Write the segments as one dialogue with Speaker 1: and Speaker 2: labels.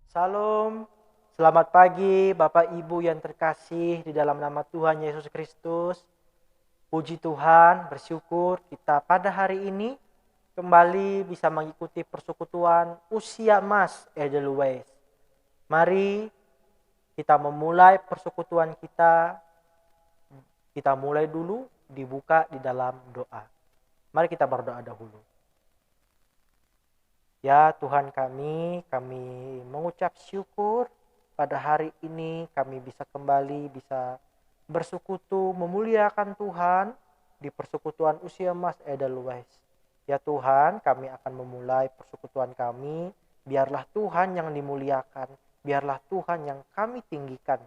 Speaker 1: Salam, selamat pagi Bapak Ibu yang terkasih di dalam nama Tuhan Yesus Kristus. Puji Tuhan, bersyukur kita pada hari ini kembali bisa mengikuti persekutuan Usia Emas Edelweiss. Mari kita memulai persekutuan kita. Kita mulai dulu dibuka di dalam doa. Mari kita berdoa dahulu. Ya Tuhan kami mengucap syukur pada hari ini kami bisa kembali bisa bersekutu memuliakan Tuhan di persekutuan Usia Emas Edelweiss. Ya Tuhan, kami akan memulai persekutuan kami, biarlah Tuhan yang dimuliakan, biarlah Tuhan yang kami tinggikan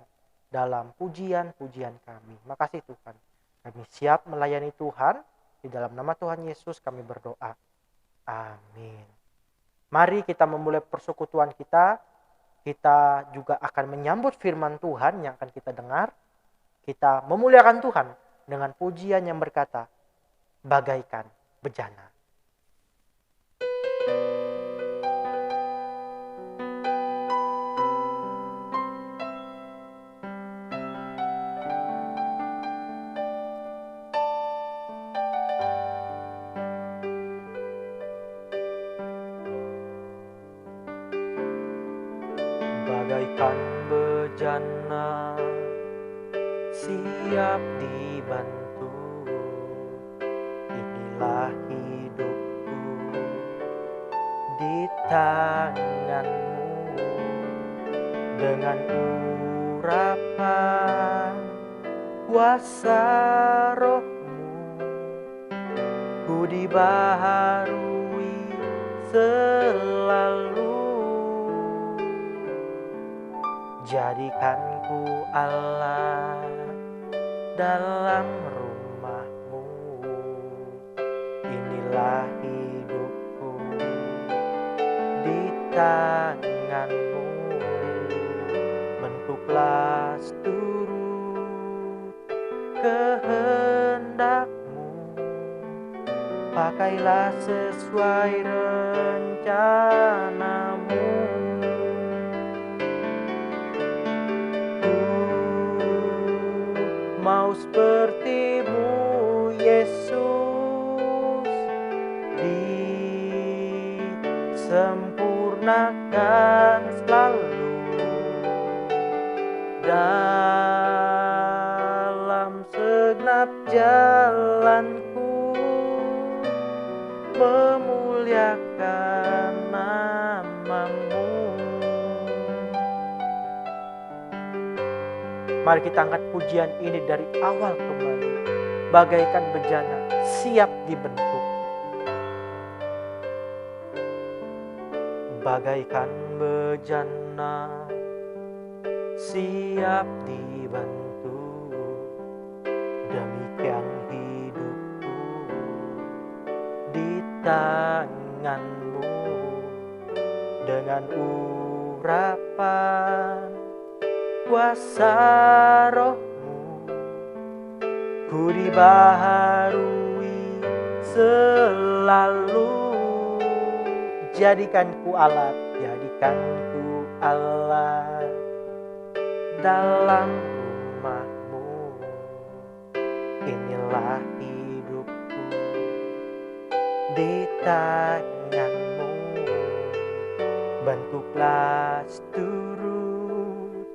Speaker 1: dalam pujian-pujian kami. Makasih Tuhan, kami siap melayani Tuhan, di dalam nama Tuhan Yesus kami berdoa. Amin. Mari kita memulai persekutuan kita. Kita juga akan menyambut firman Tuhan yang akan kita dengar. Kita memuliakan Tuhan dengan pujian yang berkata, bagaikan bejana. Bagaikan bejana siap dibantu, inilah hidupku di tanganmu, dengan urapan kuasa rohmu, ku dibaharui selalu. Jadikanku Allah dalam rumahmu, inilah hidupku di tanganmu, bentuklah seturut kehendakmu, pakailah sesuai rencanamu. Mau seperti-Mu Yesus, disempurnakan selalu dalam segenap jalanku, memuliakan nama-Mu. Mari kita angkat pujian ini dari awal kembali. Bagaikan bejana siap dibentuk. Bagaikan bejana siap dibantu, demikian hidupku di tanganmu, dengan urapan kuasa rohmu, ku dibaharui selalu. Jadikanku Allah dalam rumahmu, inilah hidupku di tanganmu, bentuklah seturut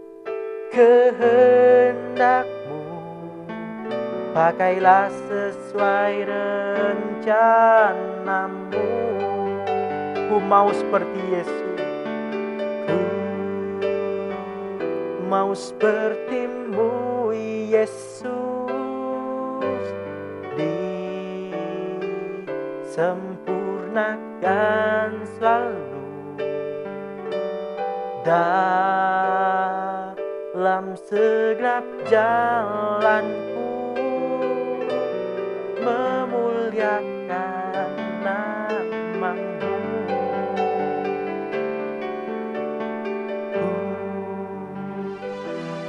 Speaker 1: kehendakmu, pakailah sesuai rencanamu. Ku mau seperti Yesus, ku mau seperti-Mu Yesus, disempurnakan selalu dalam segenap jalanku, memuliakan nama-Mu. Ku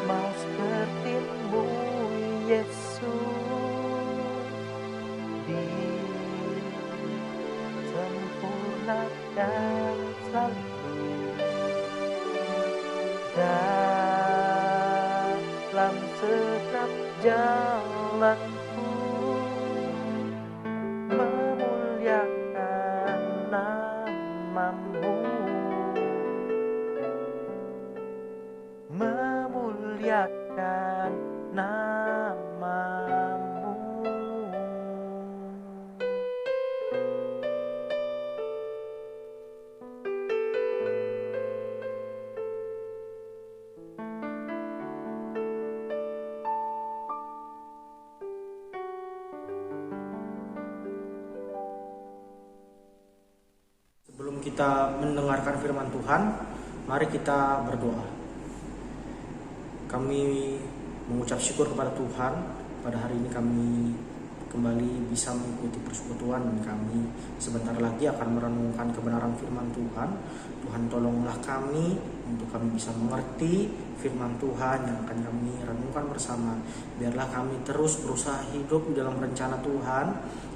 Speaker 1: mau seperti-Mu Yesus, disempurnakan selalu jalanku, memuliakan namamu, memuliakan namamu.
Speaker 2: Sebelum kita mendengarkan firman Tuhan, mari kita berdoa. Kami mengucap syukur kepada Tuhan. Pada hari ini kami kembali bisa mengikuti persekutuan dan kami sebentar lagi akan merenungkan kebenaran firman Tuhan. Tuhan tolonglah kami untuk kami bisa mengerti firman Tuhan yang akan kami renungkan bersama. Biarlah kami terus berusaha hidup di dalam rencana Tuhan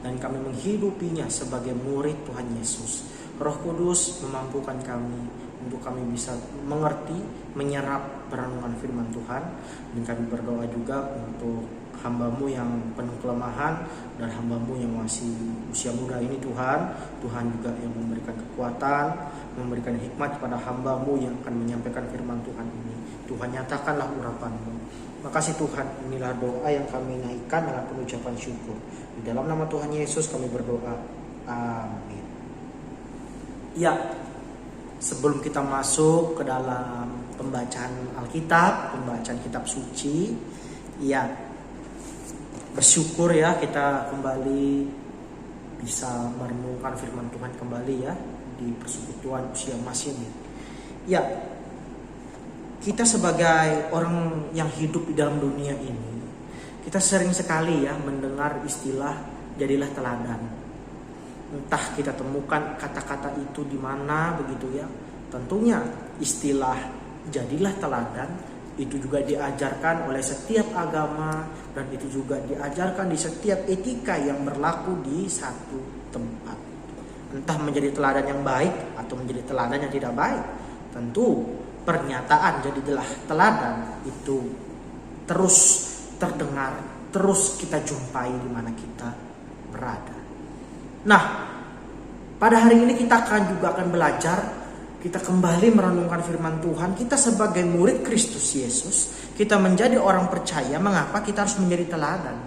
Speaker 2: dan kami menghidupinya sebagai murid Tuhan Yesus. Roh Kudus memampukan kami untuk kami bisa mengerti, menyerap perenungan firman Tuhan. Dan kami berdoa juga untuk hamba-Mu yang penuh kelemahan dan hamba-Mu yang masih usia muda ini Tuhan. Tuhan juga yang memberikan kekuatan, memberikan hikmat kepada hamba-Mu yang akan menyampaikan firman Tuhan ini. Tuhan, nyatakanlah urapan-Mu. Makasih Tuhan, inilah doa yang kami naikkan dengan penuh ucapan syukur. Di dalam nama Tuhan Yesus kami berdoa. Amin. Ya, sebelum kita masuk ke dalam pembacaan Alkitab, pembacaan kitab suci, ya bersyukur ya kita kembali bisa merenungkan firman Tuhan kembali ya di persekutuan usia emas ini. Ya, kita sebagai orang yang hidup di dalam dunia ini, kita sering sekali ya mendengar istilah jadilah teladan. Entah kita temukan kata-kata itu di mana begitu ya. Tentunya istilah jadilah teladan itu juga diajarkan oleh setiap agama dan itu juga diajarkan di setiap etika yang berlaku di satu tempat. Entah menjadi teladan yang baik atau menjadi teladan yang tidak baik. Tentu pernyataan jadilah teladan itu terus terdengar, terus kita jumpai di mana kita berada. Nah, pada hari ini kita juga akan belajar, kita kembali merenungkan firman Tuhan. Kita sebagai murid Kristus Yesus, kita menjadi orang percaya, mengapa kita harus menjadi teladan?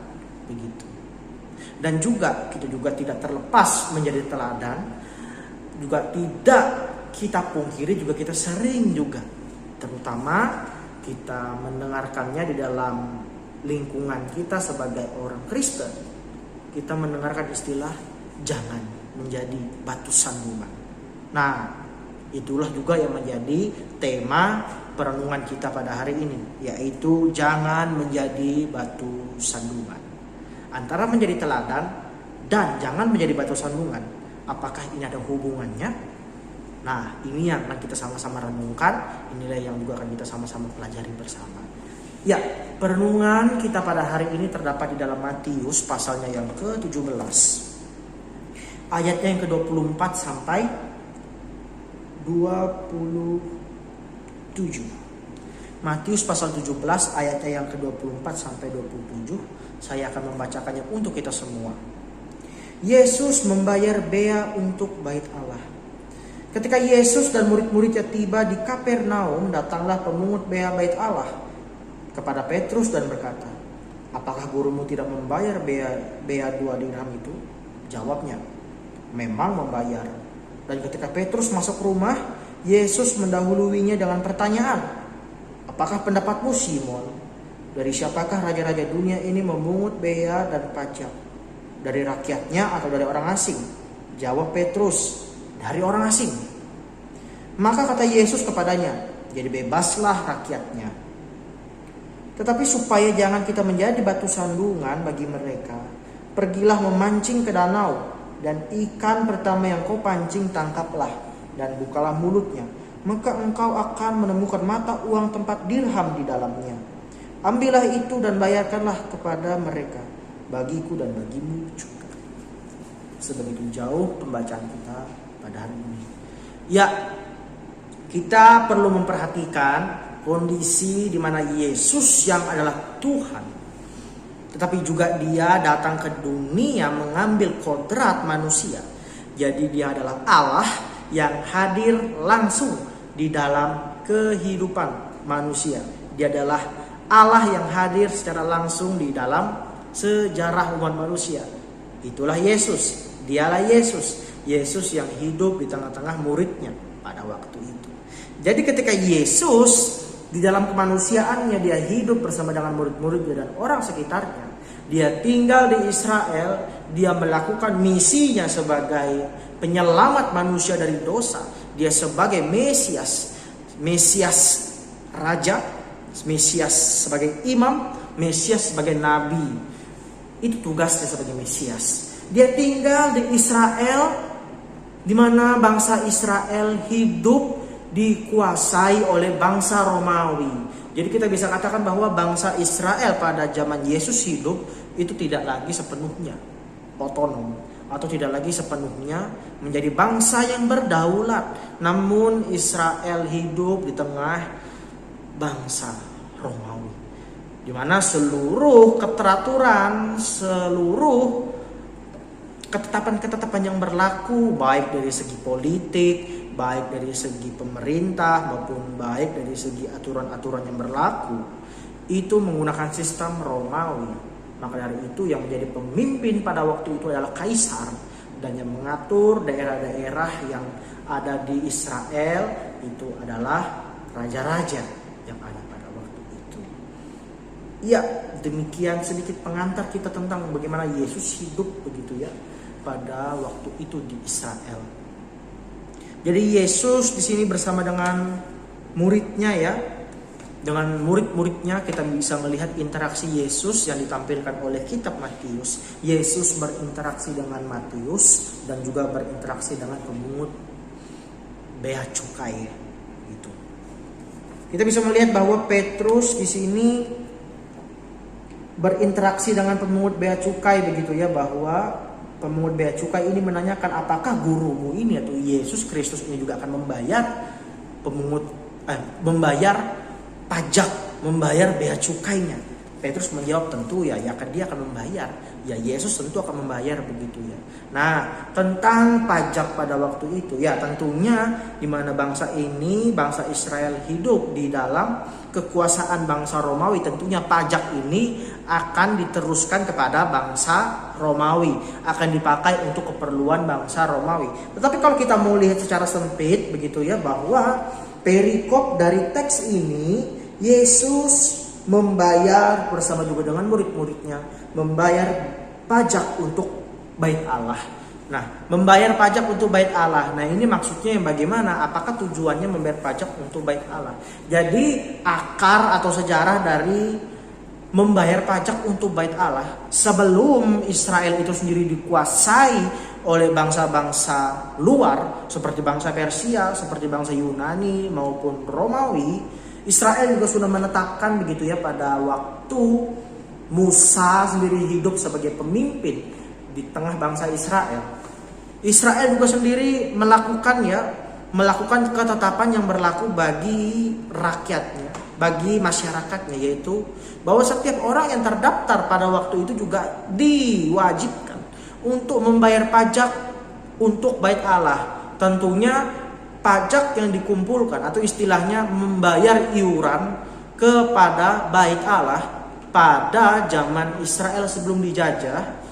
Speaker 2: Begitu. Dan juga kita juga tidak terlepas menjadi teladan, juga tidak kita pungkiri, juga kita sering juga, terutama kita mendengarkannya di dalam lingkungan kita sebagai orang Kristen. Kita mendengarkan istilah jangan menjadi batu sandungan. Nah, itulah juga yang menjadi tema perenungan kita pada hari ini, yaitu jangan menjadi batu sandungan. Antara menjadi teladan dan jangan menjadi batu sandungan, apakah ini ada hubungannya? Nah, ini yang akan kita sama-sama renungkan. Inilah yang juga akan kita sama-sama pelajari bersama. Ya, perenungan kita pada hari ini terdapat di dalam Matius pasalnya yang ke-17. Ayatnya yang ke-24 sampai 27. Matius pasal 17 ayatnya yang ke-24 sampai 27. Saya akan membacakannya untuk kita semua. Yesus membayar bea untuk bait Allah. Ketika Yesus dan murid-muridnya tiba di Kapernaum, datanglah pemungut bea bait Allah kepada Petrus dan berkata, "Apakah gurumu tidak membayar bea 2 dirham itu?" Jawabnya, "Memang membayar." Dan ketika Petrus masuk rumah, Yesus mendahuluinya dengan pertanyaan, "Apakah pendapatmu Simon? Dari siapakah raja-raja dunia ini memungut bea dan pajak? Dari rakyatnya atau dari orang asing?" Jawab Petrus, "Dari orang asing." Maka kata Yesus kepadanya, "Jadi bebaslah rakyatnya. Tetapi supaya jangan kita menjadi batu sandungan bagi mereka, pergilah memancing ke danau, dan ikan pertama yang kau pancing tangkaplah, dan bukalah mulutnya. Maka engkau akan menemukan mata uang tempat dirham di dalamnya. Ambillah itu dan bayarkanlah kepada mereka, bagiku dan bagimu juga." Sebegitu jauh pembacaan kita pada hari ini. Ya, kita perlu memperhatikan kondisi di mana Yesus yang adalah Tuhan tetapi juga dia datang ke dunia mengambil kodrat manusia. Jadi dia adalah Allah yang hadir langsung di dalam kehidupan manusia. Dia adalah Allah yang hadir secara langsung di dalam sejarah umat manusia. Itulah Yesus. Dialah Yesus. Yesus yang hidup di tengah-tengah muridnya pada waktu itu. Jadi ketika Yesus di dalam kemanusiaannya dia hidup bersama dengan murid-muridnya dan orang sekitarnya. Dia tinggal di Israel, dia melakukan misinya sebagai penyelamat manusia dari dosa. Dia sebagai Mesias raja, Mesias sebagai imam, Mesias sebagai nabi. Itu tugasnya sebagai Mesias. Dia tinggal di Israel, di mana bangsa Israel hidup dikuasai oleh bangsa Romawi. Jadi kita bisa katakan bahwa bangsa Israel pada zaman Yesus hidup itu tidak lagi sepenuhnya otonom atau tidak lagi sepenuhnya menjadi bangsa yang berdaulat. Namun Israel hidup di tengah bangsa Romawi, di mana seluruh keteraturan, seluruh ketetapan-ketetapan yang berlaku baik dari segi politik, baik dari segi pemerintah maupun baik dari segi aturan-aturan yang berlaku itu menggunakan sistem Romawi. Maka dari itu yang menjadi pemimpin pada waktu itu adalah kaisar, dan yang mengatur daerah-daerah yang ada di Israel itu adalah raja-raja yang ada pada waktu itu. Ya, demikian sedikit pengantar kita tentang bagaimana Yesus hidup begitu ya pada waktu itu di Israel. Jadi Yesus di sini bersama dengan muridnya ya. Dengan murid-muridnya kita bisa melihat interaksi Yesus yang ditampilkan oleh kitab Matius. Yesus berinteraksi dengan Matius dan juga berinteraksi dengan pemungut bea cukai gitu. Kita bisa melihat bahwa Petrus di sini berinteraksi dengan pemungut bea cukai begitu ya, bahwa pemungut bea cukai ini menanyakan apakah gurumu ini atau Yesus Kristus ini juga akan membayar pajak, membayar bea cukainya. Petrus menjawab tentu ya dia akan membayar. Ya Yesus tentu akan membayar begitu ya. Nah, tentang pajak pada waktu itu ya tentunya di mana bangsa ini, bangsa Israel hidup di dalam kekuasaan bangsa Romawi, tentunya pajak ini akan diteruskan kepada bangsa Romawi, akan dipakai untuk keperluan bangsa Romawi. Tetapi kalau kita mau lihat secara sempit begitu ya, bahwa perikop dari teks ini Yesus membayar bersama juga dengan murid-muridnya, membayar pajak untuk bait Allah. Nah, membayar pajak untuk bait Allah. Nah, ini maksudnya yang bagaimana? Apakah tujuannya membayar pajak untuk bait Allah? Jadi, akar atau sejarah dari membayar pajak untuk bait Allah sebelum Israel itu sendiri dikuasai oleh bangsa-bangsa luar seperti bangsa Persia, seperti bangsa Yunani maupun Romawi. Israel juga sudah menetapkan begitu ya pada waktu Musa sendiri hidup sebagai pemimpin di tengah bangsa Israel. Israel juga sendiri melakukan ketetapan yang berlaku bagi rakyatnya, bagi masyarakatnya, yaitu bahwa setiap orang yang terdaftar pada waktu itu juga diwajibkan untuk membayar pajak untuk bait Allah. Tentunya pajak yang dikumpulkan atau istilahnya membayar iuran kepada bait Allah pada zaman Israel sebelum dijajah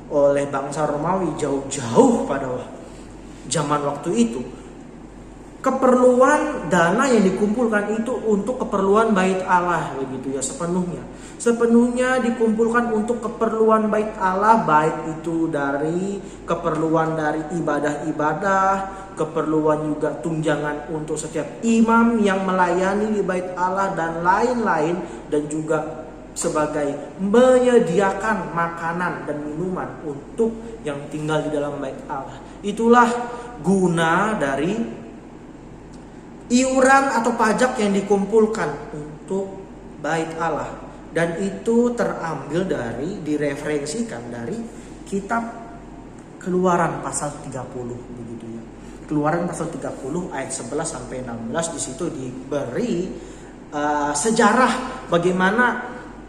Speaker 2: oleh bangsa Romawi jauh-jauh pada zaman waktu itu. Keperluan dana yang dikumpulkan itu untuk keperluan bait Allah begitu ya, sepenuhnya dikumpulkan untuk keperluan bait Allah, baik itu dari keperluan dari ibadah-ibadah, keperluan juga tunjangan untuk setiap imam yang melayani di bait Allah dan lain-lain, dan juga sebagai menyediakan makanan dan minuman untuk yang tinggal di dalam bait Allah. Itulah guna dari iuran atau pajak yang dikumpulkan untuk bait Allah, dan itu terambil direferensikan dari kitab Keluaran pasal 30 begitu ya. Keluaran pasal 30 ayat 11 sampai 16, di situ diberi sejarah bagaimana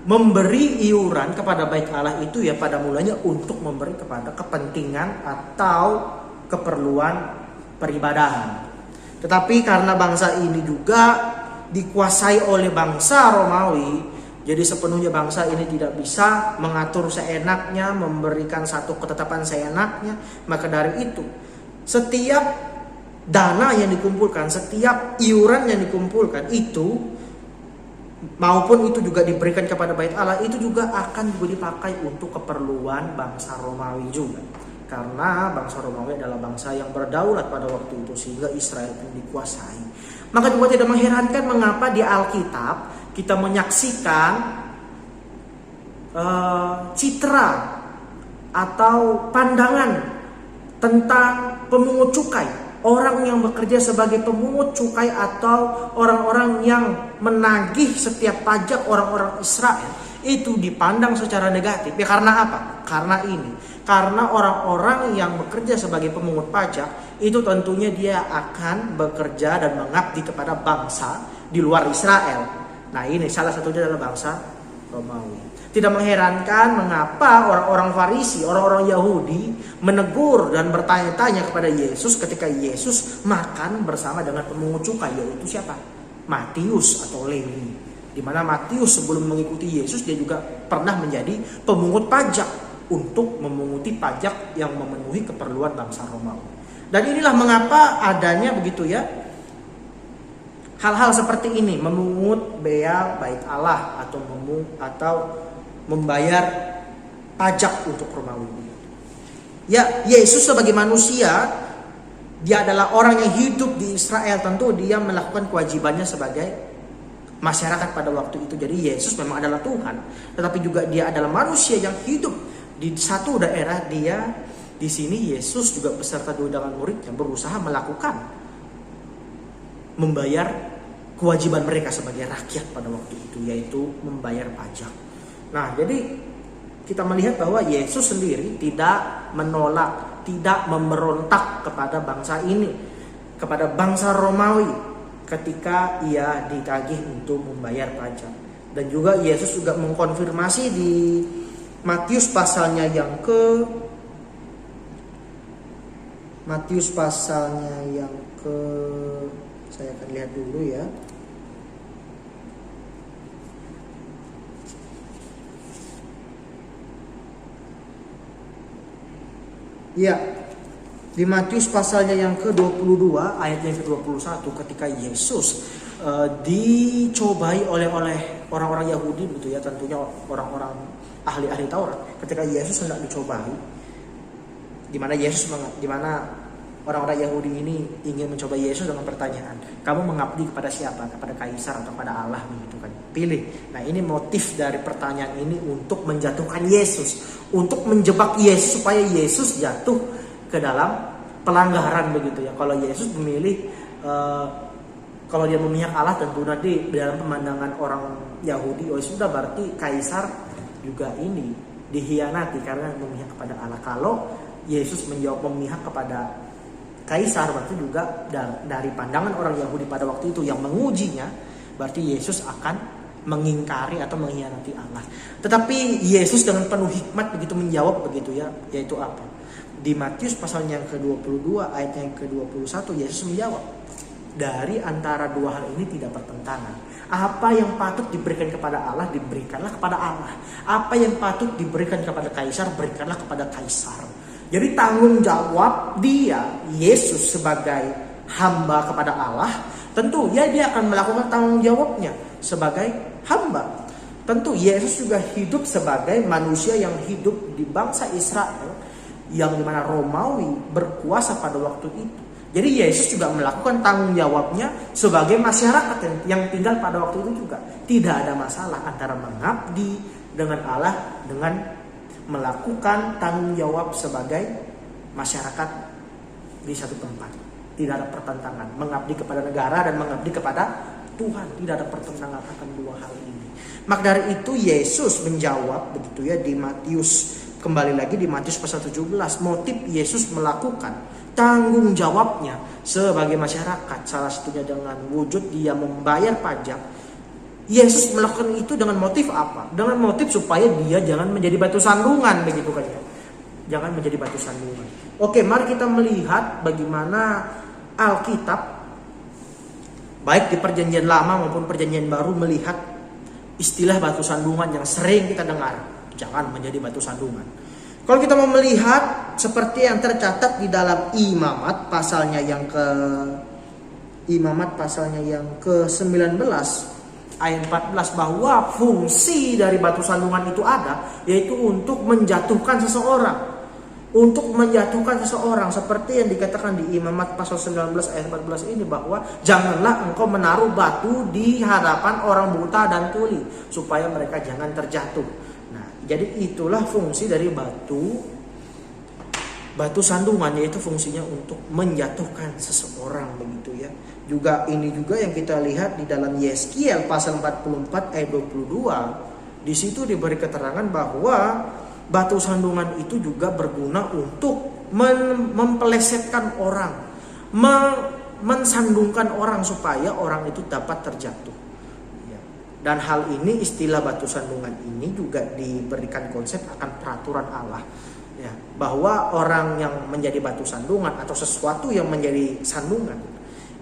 Speaker 2: memberi iuran kepada bait Allah itu ya pada mulanya untuk memberi kepada kepentingan atau keperluan peribadahan. Tetapi karena bangsa ini juga dikuasai oleh bangsa Romawi, jadi sepenuhnya bangsa ini tidak bisa mengatur seenaknya, memberikan satu ketetapan seenaknya. Maka dari itu, setiap dana yang dikumpulkan, setiap iuran yang dikumpulkan itu, maupun itu juga diberikan kepada bait Allah, itu juga akan juga dipakai untuk keperluan bangsa Romawi juga. Karena bangsa Romawi adalah bangsa yang berdaulat pada waktu itu, sehingga Israel pun dikuasai. Maka juga tidak mengherankan mengapa di Alkitab kita menyaksikan citra atau pandangan tentang pemungut cukai, orang yang bekerja sebagai pemungut cukai atau orang-orang yang menagih setiap pajak orang-orang Israel itu dipandang secara negatif. Ya karena apa? Karena orang-orang yang bekerja sebagai pemungut pajak itu tentunya dia akan bekerja dan mengabdi kepada bangsa di luar Israel. Nah, ini salah satunya adalah bangsa Romawi. Tidak mengherankan mengapa orang-orang Farisi, orang-orang Yahudi menegur dan bertanya-tanya kepada Yesus ketika Yesus makan bersama dengan pemungut cukai, yaitu siapa? Matius atau Lewi. Di mana Matius sebelum mengikuti Yesus dia juga pernah menjadi pemungut pajak untuk memunguti pajak yang memenuhi keperluan bangsa Romawi. Dan inilah mengapa adanya begitu ya hal-hal seperti ini, memungut bea bait Allah atau membayar pajak untuk Romawi. Ya, Yesus sebagai manusia, dia adalah orang yang hidup di Israel, tentu dia melakukan kewajibannya sebagai masyarakat pada waktu itu. Jadi Yesus memang adalah Tuhan, tetapi juga dia adalah manusia yang hidup di satu daerah. Dia di sini Yesus juga beserta dua dengan muridnya berusaha membayar kewajiban mereka sebagai rakyat pada waktu itu, yaitu membayar pajak. Nah, jadi kita melihat bahwa Yesus sendiri tidak menolak, tidak memberontak kepada bangsa ini, kepada bangsa Romawi ketika ia ditagih untuk membayar pajak. Dan juga Yesus juga mengkonfirmasi di Matius pasalnya yang saya akan lihat dulu ya. Ya, di Matius pasalnya yang ke-22 ayat yang ke-21 ketika Yesus dicobai oleh orang-orang Yahudi begitu ya, tentunya orang-orang ahli-ahli Taurat. Ketika Yesus hendak dicobai, di mana orang-orang Yahudi ini ingin mencoba Yesus dengan pertanyaan, kamu mengabdi kepada siapa? Kepada Kaisar atau kepada Allah begitu kan? Pilih. Nah, ini motif dari pertanyaan ini untuk menjatuhkan Yesus, untuk menjebak Yesus supaya Yesus jatuh ke dalam pelanggaran begitu ya. Kalau Yesus memilih kalau dia memihak Allah, tentu nanti dalam pemandangan orang Yahudi, oh sudah berarti Kaisar juga ini dihianati karena memihak kepada Allah. Kalau Yesus menjawab memihak kepada Kaisar, berarti juga dari pandangan orang Yahudi pada waktu itu yang mengujinya, berarti Yesus akan mengingkari atau mengkhianati Allah. Tetapi Yesus dengan penuh hikmat begitu menjawab begitu ya, yaitu apa? Di Matius pasal yang ke-22 ayat yang ke-21 Yesus menjawab, dari antara dua hal ini tidak bertentangan. Apa yang patut diberikan kepada Allah, diberikanlah kepada Allah. Apa yang patut diberikan kepada Kaisar, berikanlah kepada Kaisar. Jadi tanggung jawab Yesus sebagai hamba kepada Allah, tentu ya dia akan melakukan tanggung jawabnya sebagai hamba. Tentu Yesus juga hidup sebagai manusia yang hidup di bangsa Israel, yang dimana Romawi berkuasa pada waktu itu. Jadi Yesus juga melakukan tanggung jawabnya sebagai masyarakat yang tinggal pada waktu itu juga. Tidak ada masalah antara mengabdi dengan Allah dengan melakukan tanggung jawab sebagai masyarakat di satu tempat. Tidak ada pertentangan. Mengabdi kepada negara dan mengabdi kepada Tuhan. Tidak ada pertentangan akan dua hal ini. Maka dari itu Yesus menjawab begitu ya di Matius. Kembali lagi di Matius pasal 17. Motif Yesus melakukan tanggung jawabnya sebagai masyarakat, salah satunya dengan wujud dia membayar pajak, Yesus melakukan itu dengan motif apa? Dengan motif supaya dia jangan menjadi batu sandungan, begitu kan ya. Jangan menjadi batu sandungan. Oke, mari kita melihat bagaimana Alkitab baik di Perjanjian Lama maupun Perjanjian Baru melihat istilah batu sandungan yang sering kita dengar. Jangan menjadi batu sandungan. Kalau kita mau melihat seperti yang tercatat di dalam Imamat pasalnya yang ke-19 ayat 14, bahwa fungsi dari batu sandungan itu ada, yaitu untuk menjatuhkan seseorang. Untuk menjatuhkan seseorang, seperti yang dikatakan di Imamat pasal 19 ayat 14 ini, bahwa janganlah engkau menaruh batu di hadapan orang buta dan tuli supaya mereka jangan terjatuh. Nah, jadi itulah fungsi dari batu sandungan, yaitu fungsinya untuk menjatuhkan seseorang, begitu ya. Juga ini juga yang kita lihat di dalam Yeskiel pasal 44 ayat 22. Di situ diberi keterangan bahwa batu sandungan itu juga berguna untuk mempelesetkan orang, mensandungkan orang supaya orang itu dapat terjatuh. Ya. Dan hal ini, istilah batu sandungan ini juga diberikan konsep akan peraturan Allah. Ya, bahwa orang yang menjadi batu sandungan atau sesuatu yang menjadi sandungan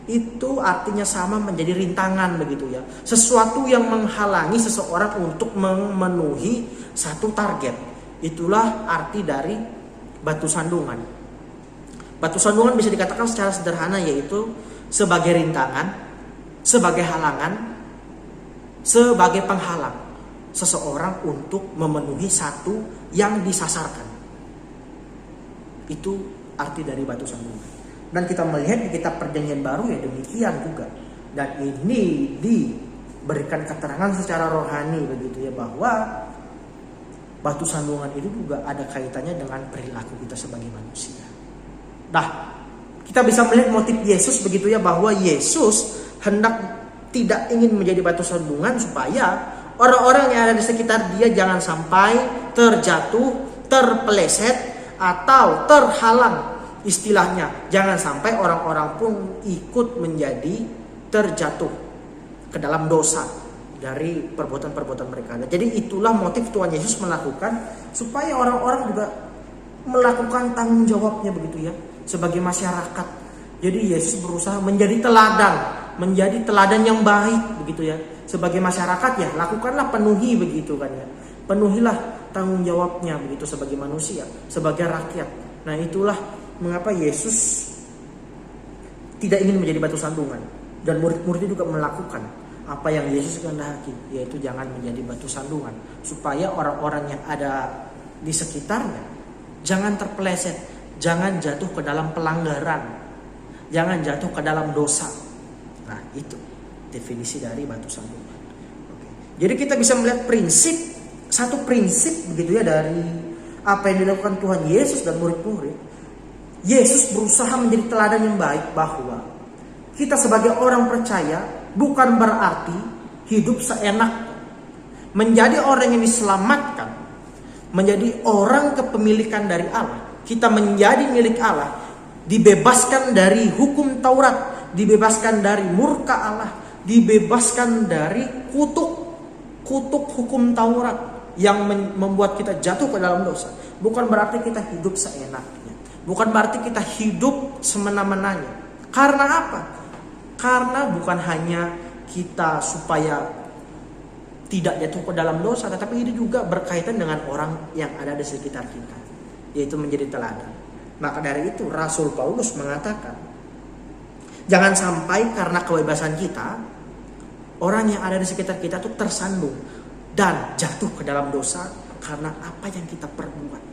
Speaker 2: itu artinya sama menjadi rintangan, begitu ya. Sesuatu yang menghalangi seseorang untuk memenuhi satu target. Itulah arti dari batu sandungan. Batu sandungan bisa dikatakan secara sederhana yaitu sebagai rintangan, sebagai halangan, sebagai penghalang seseorang untuk memenuhi satu yang disasarkan. Itu arti dari batu sandungan. Dan kita melihat di kitab Perjanjian Baru ya demikian juga. Dan ini diberikan keterangan secara rohani, begitu ya, bahwa batu sandungan itu juga ada kaitannya dengan perilaku kita sebagai manusia. Nah, kita bisa melihat motif Yesus, begitu ya, bahwa Yesus hendak tidak ingin menjadi batu sandungan supaya orang-orang yang ada di sekitar dia jangan sampai terjatuh, terpeleset, atau terhalang. Istilahnya, jangan sampai orang-orang pun ikut menjadi terjatuh ke dalam dosa dari perbuatan-perbuatan mereka. Jadi itulah motif Tuhan Yesus melakukan supaya orang-orang juga melakukan tanggung jawabnya, begitu ya, sebagai masyarakat. Jadi Yesus berusaha menjadi teladan yang baik, begitu ya, sebagai masyarakat. Ya, lakukanlah, penuhi, begitu kan ya. Penuhilah tanggung jawabnya, begitu, sebagai manusia, sebagai rakyat. Nah, itulah mengapa Yesus tidak ingin menjadi batu sandungan, dan murid-muridnya juga melakukan apa yang Yesus kehendaki, yaitu jangan menjadi batu sandungan, supaya orang-orang yang ada di sekitarnya jangan terpeleset, jangan jatuh ke dalam pelanggaran, jangan jatuh ke dalam dosa. Nah, itu definisi dari batu sandungan. Oke. Jadi kita bisa melihat satu prinsip, begitu ya, dari apa yang dilakukan Tuhan Yesus dan murid-murid. Yesus berusaha menjadi teladan yang baik, bahwa kita sebagai orang percaya bukan berarti hidup seenak, menjadi orang yang diselamatkan, menjadi orang kepemilikan dari Allah. Kita menjadi milik Allah, dibebaskan dari hukum Taurat, dibebaskan dari murka Allah, dibebaskan dari kutuk hukum Taurat yang membuat kita jatuh ke dalam dosa. Bukan berarti kita hidup seenaknya, bukan berarti kita hidup semena-menanya. Karena apa? Karena bukan hanya kita supaya tidak jatuh ke dalam dosa, tetapi ini juga berkaitan dengan orang yang ada di sekitar kita, yaitu menjadi teladan. Maka dari itu Rasul Paulus mengatakan, jangan sampai karena kebebasan kita, orang yang ada di sekitar kita itu tersandung dan jatuh ke dalam dosa karena apa yang kita perbuat.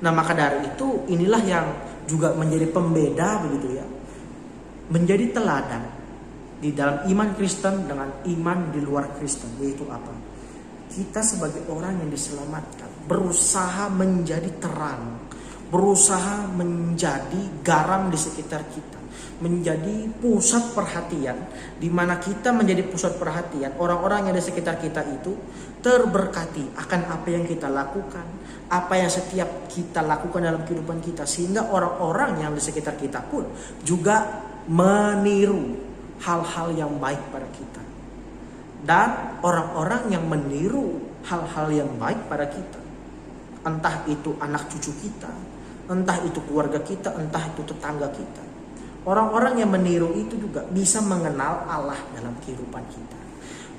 Speaker 2: Nah, maka dari itu inilah yang juga menjadi pembeda, begitu ya, menjadi teladan di dalam iman Kristen dengan iman di luar Kristen, yaitu apa? Kita sebagai orang yang diselamatkan berusaha menjadi terang, berusaha menjadi garam di sekitar kita, menjadi pusat perhatian, di mana kita menjadi pusat perhatian. Orang-orang yang di sekitar kita itu terberkati akan apa yang kita lakukan, apa yang setiap kita lakukan dalam kehidupan kita, sehingga orang-orang yang di sekitar kita pun juga meniru hal-hal yang baik pada kita. dan orang-orang yang meniru hal-hal yang baik pada kita. Entah itu anak cucu kita, entah itu keluarga kita, entah itu tetangga kita. Orang-orang yang meniru itu juga bisa mengenal Allah dalam kehidupan kita.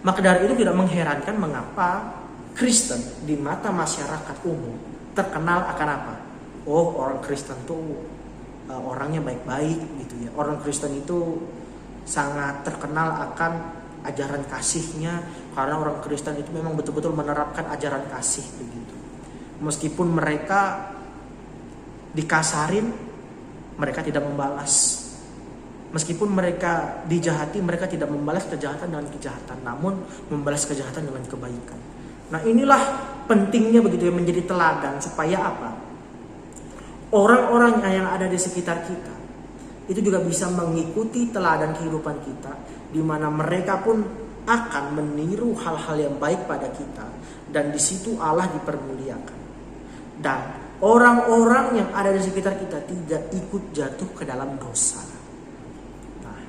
Speaker 2: Maka dari itu tidak mengherankan mengapa Kristen di mata masyarakat umum terkenal akan apa? Oh, orang Kristen tuh orangnya baik-baik gitu ya. Orang Kristen itu sangat terkenal akan ajaran kasihnya, karena orang Kristen itu memang betul-betul menerapkan ajaran kasih begitu. Meskipun mereka dikasarin, mereka tidak membalas. Meskipun mereka dijahati, mereka tidak membalas kejahatan dengan kejahatan, namun membalas kejahatan dengan kebaikan. Nah, inilah pentingnya begitu ya, menjadi teladan supaya apa? Orang-orang yang ada di sekitar kita itu juga bisa mengikuti teladan kehidupan kita, di mana mereka pun akan meniru hal-hal yang baik pada kita, dan di situ Allah dipermuliakan. Dan orang-orang yang ada di sekitar kita tidak ikut jatuh ke dalam dosa. Nah,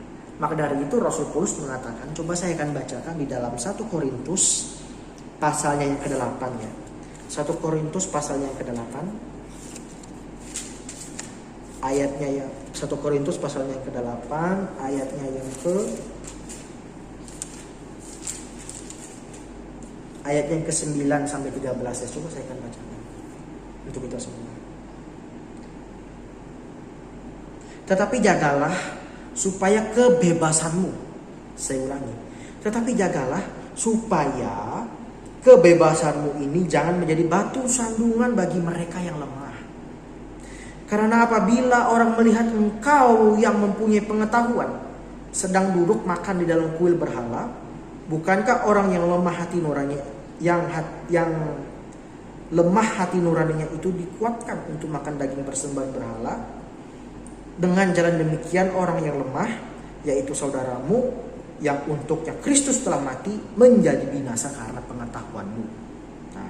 Speaker 2: maka dari itu Rasul Paulus mengatakan, coba saya akan bacakan di dalam 1 Korintus pasalnya yang ke-8 ya. 1 Korintus pasalnya yang ke-8. Ayatnya ya, 1 Korintus pasalnya yang ke-8, ayatnya yang ke-9 sampai 13 ya. Coba saya akan bacakan untuk kita semua. Tetapi jagalah supaya kebebasanmu, saya ulangi, tetapi jagalah supaya kebebasanmu ini jangan menjadi batu sandungan bagi mereka yang lemah. Karena apabila orang melihat engkau yang mempunyai pengetahuan sedang duduk makan di dalam kuil berhala, bukankah orang yang lemah hati nuraninya yang lemah hati nuraninya itu dikuatkan untuk makan daging persembahan berhala? Dengan jalan demikian orang yang lemah, yaitu saudaramu yang untuknya Kristus telah mati, menjadi binasa karena pengetahuanmu. Nah,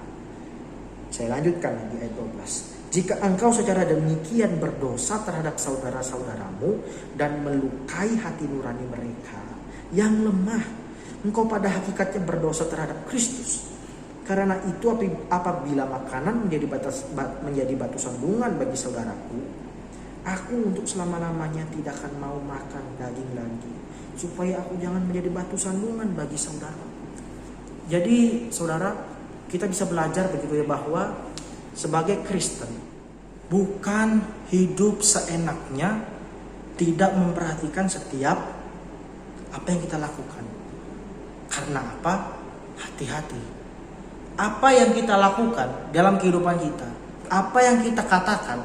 Speaker 2: saya lanjutkan di ayat 12. Jika engkau secara demikian berdosa terhadap saudara-saudaramu dan melukai hati nurani mereka yang lemah, engkau pada hakikatnya berdosa terhadap Kristus. Karena itu apabila makanan menjadi batu sandungan bagi saudaraku, aku untuk selama-lamanya tidak akan mau makan daging lagi, supaya aku jangan menjadi batu sandungan bagi saudara. Jadi saudara, kita bisa belajar begitu ya, bahwa sebagai Kristen bukan hidup seenaknya, tidak memperhatikan setiap apa yang kita lakukan. Karena apa? Hati-hati. Apa yang kita lakukan dalam kehidupan kita, apa yang kita katakan,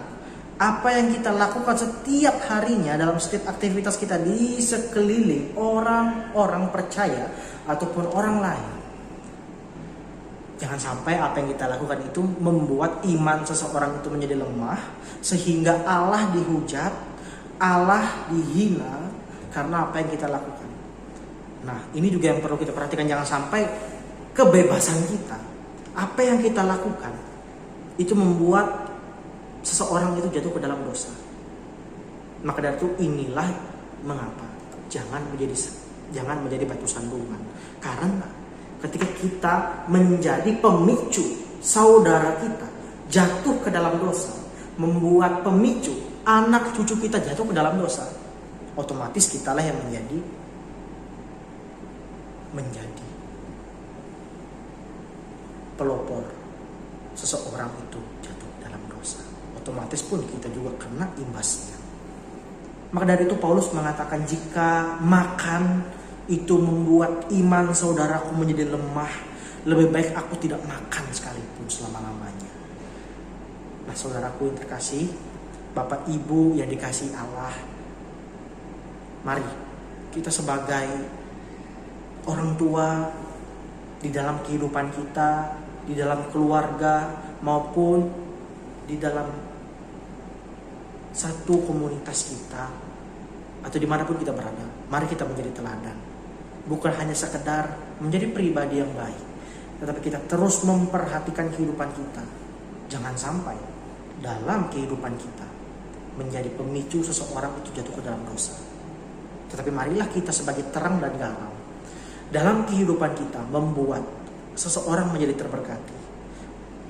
Speaker 2: apa yang kita lakukan setiap harinya dalam setiap aktivitas kita di sekeliling orang-orang percaya ataupun orang lain. Jangan sampai apa yang kita lakukan itu membuat iman seseorang itu menjadi lemah, sehingga Allah dihujat, Allah dihina karena apa yang kita lakukan. Nah, ini juga yang perlu kita perhatikan. Jangan sampai kebebasan kita, apa yang kita lakukan, itu membuat seseorang itu jatuh ke dalam dosa. Maka dari itu inilah mengapa jangan menjadi batu sandungan. Karena ketika kita menjadi pemicu saudara kita jatuh ke dalam dosa, membuat pemicu anak cucu kita jatuh ke dalam dosa, otomatis kitalah yang menjadi pelopor seseorang itu jatuh dalam dosa. Otomatis pun kita juga kena imbasnya. Maka dari itu Paulus mengatakan, jika makan itu membuat iman saudaraku menjadi lemah, lebih baik aku tidak makan sekalipun selama-lamanya. Nah, saudaraku yang terkasih, Bapak Ibu yang dikasihi Allah, mari kita sebagai orang tua di dalam kehidupan kita, di dalam keluarga maupun di dalam satu komunitas kita atau dimanapun kita berada, mari kita menjadi teladan. Bukan hanya sekedar menjadi pribadi yang baik, tetapi kita terus memperhatikan kehidupan kita. Jangan sampai dalam kehidupan kita menjadi pemicu seseorang itu jatuh ke dalam dosa. Tetapi marilah kita sebagai terang dan garam dalam kehidupan kita membuat seseorang menjadi terberkati.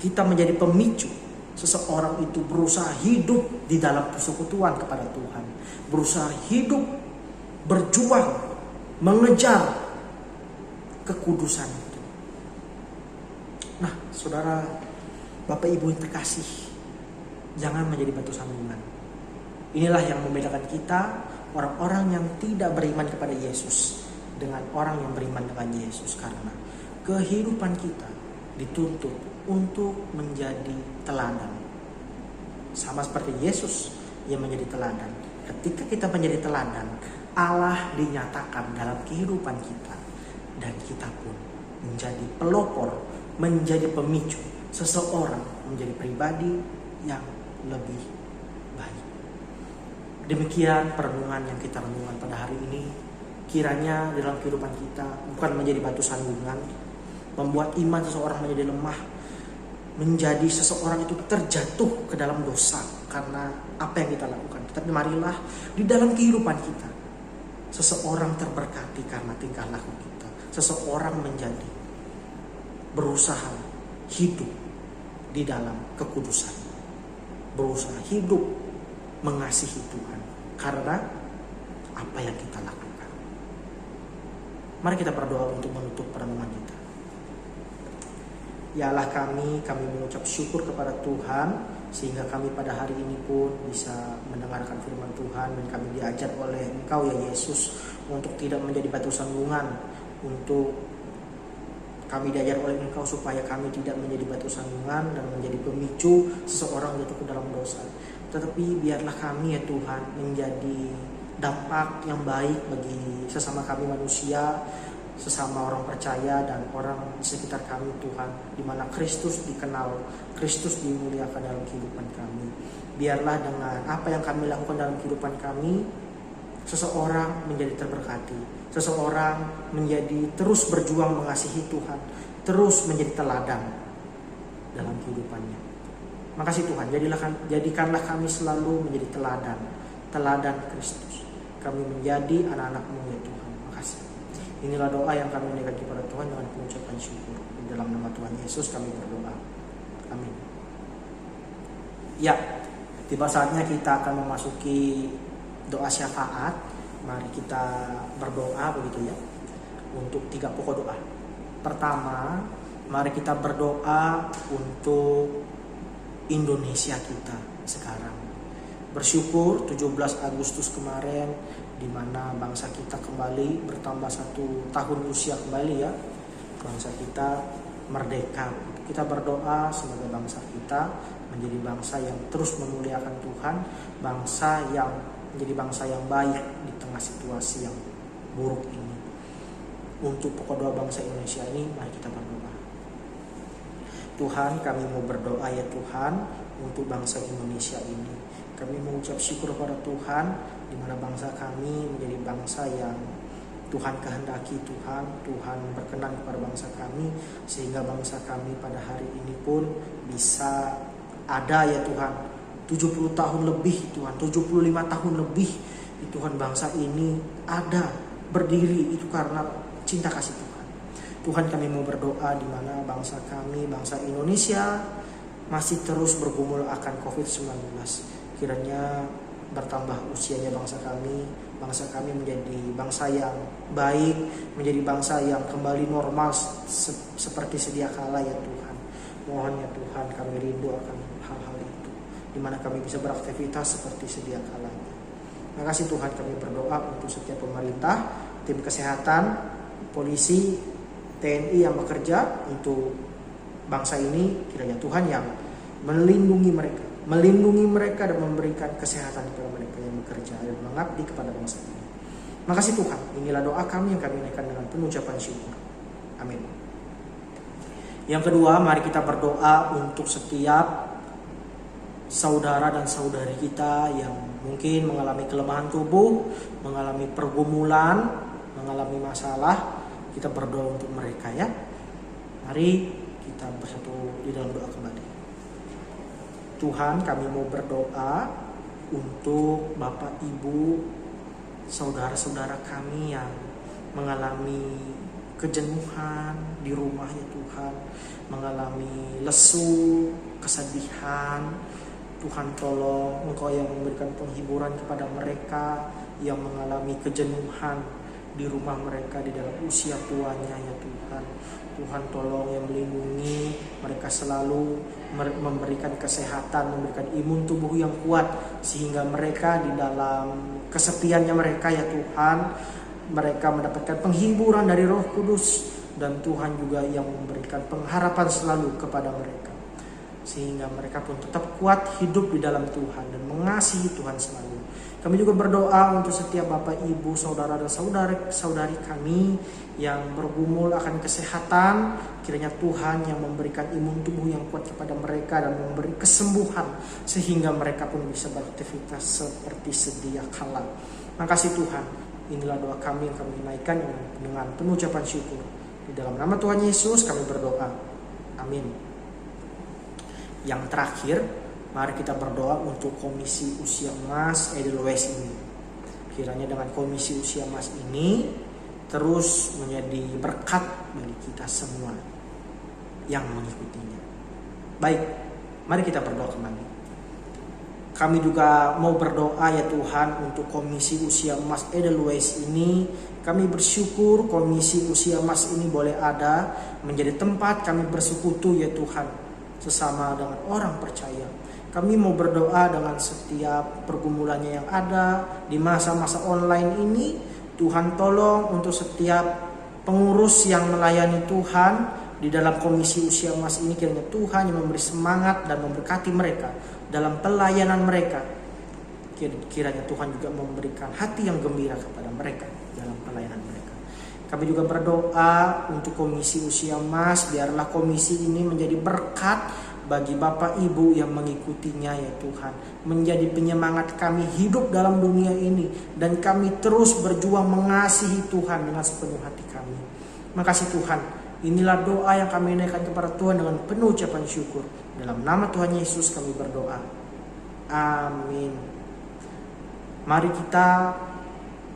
Speaker 2: Kita menjadi pemicu seseorang itu berusaha hidup di dalam persekutuan kepada Tuhan, berusaha hidup, berjuang, mengejar kekudusan itu. Nah, saudara, Bapak Ibu yang terkasih, jangan menjadi batu sandungan. Inilah yang membedakan kita, orang-orang yang tidak beriman kepada Yesus, dengan orang yang beriman dengan Yesus. Karena kehidupan kita dituntut untuk menjadi teladan. Sama seperti Yesus yang menjadi teladan. Ketika kita menjadi teladan, Allah dinyatakan dalam kehidupan kita. Dan kita pun menjadi pelopor, menjadi pemicu seseorang menjadi pribadi yang lebih baik. Demikian perenungan yang kita renungkan pada hari ini. Kiranya dalam kehidupan kita bukan menjadi batu sandungan, membuat iman seseorang menjadi lemah, menjadi seseorang itu terjatuh ke dalam dosa karena apa yang kita lakukan. Tetapi marilah di dalam kehidupan kita seseorang terberkati karena tingkah laku kita. Seseorang menjadi berusaha hidup di dalam kekudusan, berusaha hidup mengasihi Tuhan karena apa yang kita lakukan. Mari kita berdoa untuk menutup perenungan kita. Ya Allah kami mengucap syukur kepada Tuhan sehingga kami pada hari ini pun bisa mendengarkan firman Tuhan, dan kami diajar oleh Engkau ya Yesus untuk tidak menjadi batu sandungan, untuk kami diajar oleh Engkau supaya kami tidak menjadi batu sandungan dan menjadi pemicu seseorang jatuh ke dalam dosa. Tetapi biarlah kami ya Tuhan menjadi dampak yang baik bagi sesama kami manusia, sesama orang percaya dan orang di sekitar kami Tuhan, di mana Kristus dikenal, Kristus dimuliakan dalam kehidupan kami. Biarlah dengan apa yang kami lakukan dalam kehidupan kami, seseorang menjadi terberkati, seseorang menjadi terus berjuang mengasihi Tuhan, terus menjadi teladan dalam kehidupannya. Makasih Tuhan, jadikanlah kami selalu menjadi teladan Kristus. Kami menjadi anak-anak-Mu ya Tuhan. Makasih. Inilah doa yang kami naikkan kepada Tuhan dengan pengucapan syukur. Di dalam nama Tuhan Yesus kami berdoa. Amin. Ya, tiba saatnya kita akan memasuki doa syafaat. Mari kita berdoa begitu ya, untuk 3 pokok doa. Pertama, mari kita berdoa untuk Indonesia kita sekarang. Bersyukur 17 Agustus kemarin, di mana bangsa kita kembali bertambah 1 tahun usia kembali ya. Bangsa kita merdeka. Kita berdoa semoga bangsa kita menjadi bangsa yang terus memuliakan Tuhan, bangsa yang menjadi bangsa yang baik di tengah situasi yang buruk ini. Untuk pokok doa bangsa Indonesia ini, mari kita berdoa. Tuhan, kami mau berdoa ya Tuhan untuk bangsa Indonesia ini. Kami mengucap syukur kepada Tuhan, di mana bangsa kami menjadi bangsa yang Tuhan kehendaki Tuhan. Tuhan berkenan kepada bangsa kami, sehingga bangsa kami pada hari ini pun bisa ada ya Tuhan. 70 tahun lebih Tuhan, 75 tahun lebih Tuhan bangsa ini ada, berdiri itu karena cinta kasih Tuhan. Tuhan, kami mau berdoa di mana bangsa kami, bangsa Indonesia masih terus bergumul akan COVID-19. Kiranya bertambah usianya bangsa kami menjadi bangsa yang baik, menjadi bangsa yang kembali normal seperti sedia kala ya Tuhan. Mohon ya Tuhan, kami rindu akan hal-hal itu, di mana kami bisa beraktivitas seperti sedia kalanya. Terima kasih Tuhan, kami berdoa untuk setiap pemerintah, tim kesehatan, polisi, TNI yang bekerja untuk bangsa ini. Kiranya Tuhan yang melindungi mereka dan memberikan kesehatan kepada mereka yang bekerja dan mengabdi kepada bangsa ini. Terima kasih Tuhan, inilah doa kami yang kami naikkan dengan penuh ucapan syukur. Amin. Yang kedua, mari kita berdoa untuk setiap saudara dan saudari kita yang mungkin mengalami kelemahan tubuh, mengalami pergumulan, mengalami masalah. Kita berdoa untuk mereka ya. Mari kita bersatu di dalam doa kembali. Tuhan, kami mau berdoa untuk Bapak Ibu, saudara-saudara kami yang mengalami kejenuhan di rumah ya Tuhan, mengalami lesu, kesedihan. Tuhan tolong Engkau yang memberikan penghiburan kepada mereka yang mengalami kejenuhan di rumah mereka di dalam usia tuanya ya Tuhan. Tuhan tolong yang melindungi mereka, selalu memberikan kesehatan, memberikan imun tubuh yang kuat, sehingga mereka di dalam kesepiannya mereka ya Tuhan, mereka mendapatkan penghiburan dari Roh Kudus, dan Tuhan juga yang memberikan pengharapan selalu kepada mereka, sehingga mereka pun tetap kuat hidup di dalam Tuhan dan mengasihi Tuhan selalu. Kami juga berdoa untuk setiap Bapak, Ibu, Saudara dan Saudari kami yang bergumul akan kesehatan. Kiranya Tuhan yang memberikan imun tubuh yang kuat kepada mereka dan memberi kesembuhan, sehingga mereka pun bisa beraktivitas seperti sedia kala. Makasih Tuhan, inilah doa kami yang kami naikkan dengan penuh ucapan syukur. Di dalam nama Tuhan Yesus kami berdoa. Amin. Yang terakhir, mari kita berdoa untuk Komisi Usia Emas Edelweiss ini. Kiranya dengan Komisi Usia Emas ini terus menjadi berkat bagi kita semua yang mengikutinya. Baik, mari kita berdoa kembali. Kami juga mau berdoa ya Tuhan untuk Komisi Usia Emas Edelweiss ini. Kami bersyukur Komisi Usia Emas ini boleh ada menjadi tempat kami bersekutu ya Tuhan, sesama dengan orang percaya. Kami mau berdoa dengan setiap pergumulannya yang ada di masa-masa online ini. Tuhan tolong untuk setiap pengurus yang melayani Tuhan di dalam Komisi Usia Emas ini, kiranya Tuhan yang memberi semangat dan memberkati mereka dalam pelayanan mereka. Kiranya Tuhan juga memberikan hati yang gembira kepada mereka dalam pelayanan mereka. Kami juga berdoa untuk Komisi Usia Emas, biarlah komisi ini menjadi berkat bagi Bapak Ibu yang mengikutinya ya Tuhan, menjadi penyemangat kami hidup dalam dunia ini, dan kami terus berjuang mengasihi Tuhan dengan sepenuh hati kami. Makasih Tuhan, inilah doa yang kami naikkan kepada Tuhan dengan penuh ucapan syukur. Dalam nama Tuhan Yesus kami berdoa. Amin. Mari kita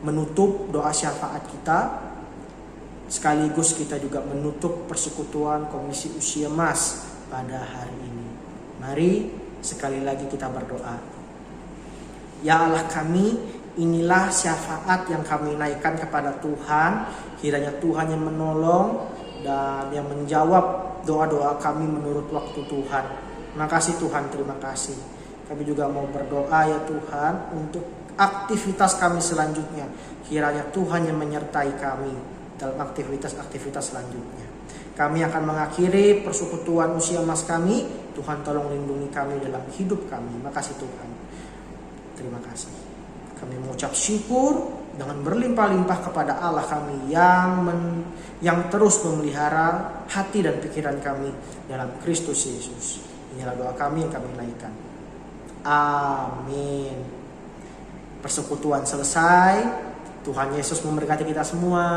Speaker 2: menutup doa syafaat kita, sekaligus kita juga menutup persekutuan Komisi Usia Emas pada hari ini. Mari sekali lagi kita berdoa. Ya Allah kami, inilah syafaat yang kami naikkan kepada Tuhan. Kiranya Tuhan yang menolong dan yang menjawab doa-doa kami menurut waktu Tuhan. Makasih Tuhan, terima kasih. Kami juga mau berdoa ya Tuhan untuk aktivitas kami selanjutnya. Kiranya Tuhan yang menyertai kami dalam aktivitas-aktivitas selanjutnya. Kami akan mengakhiri persekutuan usia emas kami. Tuhan tolong lindungi kami dalam hidup kami. Makasih Tuhan. Terima kasih. Kami mengucap syukur dengan berlimpah-limpah kepada Allah kami yang terus memelihara hati dan pikiran kami dalam Kristus Yesus. Inilah doa kami yang kami naikkan. Amin. Persekutuan selesai. Tuhan Yesus memberkati kita semua.